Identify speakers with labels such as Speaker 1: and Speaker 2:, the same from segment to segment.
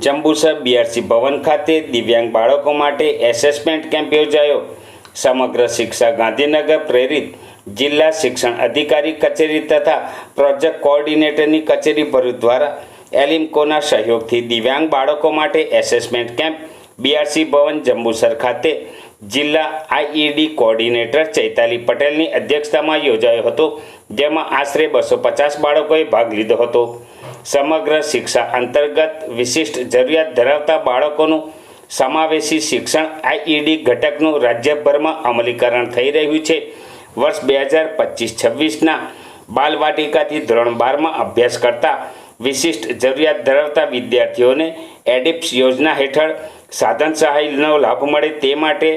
Speaker 1: Jambusar BRC ભવન ખાતે દિવ્યાંગ બાળકો માટે એસેસમેન્ટ કેમ્પ યોજાયો। સમગ્ર શિક્ષા ગાંધીનગર પ્રેરિત જિલ્લા શિક્ષણ અધિકારી કચેરી તથા પ્રોજેક્ટ કોઓર્ડિનેટરની કચેરી ભરૂચ દ્વારા એલિમ્કોના સહયોગથી દિવ્યાંગ બાળકો માટે એસેસમેન્ટ કેમ્પ બીઆરસી ભવન જંબુસર ખાતે જિલ્લા આઈઈડી કોઓર્ડિનેટર ચૈતાલી પટેલની અધ્યક્ષતામાં યોજાયો હતો, જેમાં આશરે 250 બાળકોએ ભાગ લીધો હતો। સમગ્ર શિક્ષા અંતર્ગત વિશિષ્ટ જરૂરિયાત ધરાવતા બાળકોનું સમાવેશી શિક્ષણ આઈઈડી ઘટકનું રાજ્યભરમાં અમલીકરણ થઈ રહ્યું છે। વર્ષ 2025-26ના બાલવાટિકાથી ધોરણ 12માં અભ્યાસ કરતા વિશિષ્ટ જરૂરિયાત ધરાવતા વિદ્યાર્થીઓને એડિપ્સ યોજના હેઠળ સાધન સહાયનો લાભ મળે તે માટે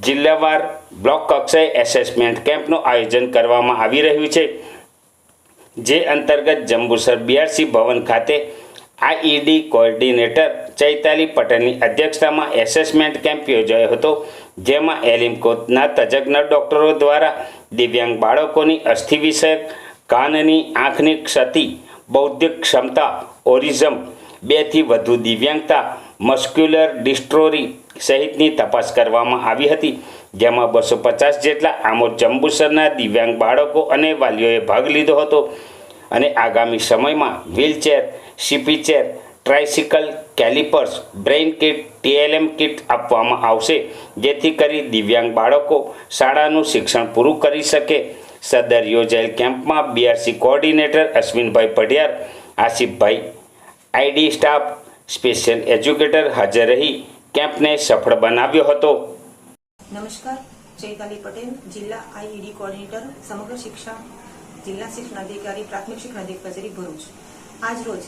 Speaker 1: જિલ્લાવાર બ્લોક કક્ષાએ એસેસમેન્ટ કેમ્પનું આયોજન કરવામાં આવી રહ્યું છે, જે અંતર્ગત જંબુસર બીઆરસી ભવન ખાતે આઈઈડી કોઓર્ડિનેટર ચૈતાલી પટેલની અધ્યક્ષતામાં એસેસમેન્ટ કેમ્પ યોજાયો હતો, જેમાં એલિમ્કોના તજજ્ઞ ડૉક્ટરો દ્વારા દિવ્યાંગ બાળકોની અસ્થિ વિષયક, કાનની, આંખની ક્ષતિ, બૌદ્ધિક ક્ષમતા, ઓરિઝમ, 2 થી વધુ દિવ્યાંગતા, મસ્ક્યુલર ડિસ્ટ્રોફી સહિતની તપાસ કરવામાં આવી હતી, જેમાં 250 જેટલા આમોદ જંબુસરના દિવ્યાંગ બાળકો અને વાલીઓએ ભાગ લીધો હતો અને આગામી સમયમાં wheelchair, CP chair, tricycle, calipers, brain kit, TLM kit આપવામાં આવશે, જેથી કરી દિવ્યાંગ બાળકો શાળાનું શિક્ષણ પૂરું કરી શકે। સદર યોજાયેલ કેમ્પમાં બીઆરસી કોઓર્ડિનેટર અશ્વિનભાઈ Padhiyar, આસિફભાઈ, ID staff, special educator હાજર રહી કેમ્પને સફળ બનાવ્યો હતો।
Speaker 2: નમસ્કાર, ચૈતાલી પટેલ, જિલ્લા આઈઈડી કોઓર્ડિનેટર, સમગ્ર શિક્ષા જિલ્લા શિક્ષણ અધિકારી, પ્રાથમિક શિક્ષણ અધિકારી કચેરી ભરૂચ। આજ રોજ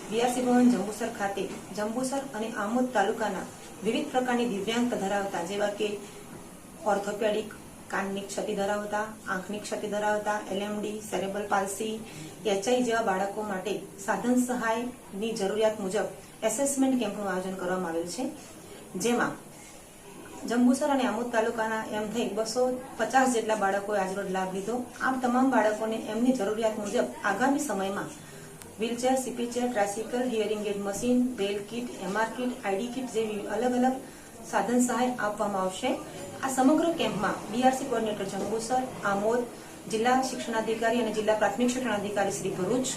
Speaker 2: બીઆરસી ભવન જંબુસર ખાતે જંબુસર અને આમોદ તાલુકાના વિવિધ પ્રકારની દિવ્યાંગતા ધરાવતા, જેવા કે ઓર્થોપેડિક, કાનની ક્ષતિ ધરાવતા, આંખની ક્ષતિ ધરાવતા, એલએમડી, સેરેબ્રલ પાલ્સી, એચઆઈ જેવા બાળકો માટે સાધન સહાયની જરૂરિયાત મુજબ એસેસમેન્ટ કેમ્પનું આયોજન કરવામાં આવેલ છે, જેમાં જંબુસર અને આમોદ તાલુકાના એમ થઈ 250 જેટલા બાળકોએ આજરોજ લાભ લીધો। આ તમામ બાળકોને એમની જરૂરિયાત મુજબ આગામી સમયમાં wheelchair, CP chair, tricycle, hearing aid machine, Braille kit, MR kit, ID kit જેવી અલગ અલગ સાધન સહાય આપવામાં આવશે। આ સમગ્ર કેમ્પમાં બીઆરસી કોઓર્ડિનેટર જંબુસર, આમોદ, જિલ્લા શિક્ષણાધિકારી અને જિલ્લા પ્રાથમિક શિક્ષણાધિકારી Shri Bharuch,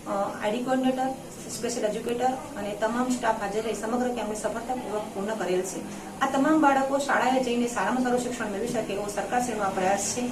Speaker 2: ID coordinator, special educator અને તમામ સ્ટાફ હાજર રહી સમગ્ર કેમ્પને સફળતાપૂર્વક પૂર્ણ કરેલ છે। આ તમામ બાળકો શાળાએ જઈને સારામાં સારું શિક્ષણ મેળવી શકે એવો સરકારશ્રીનો પ્રયાસ છે।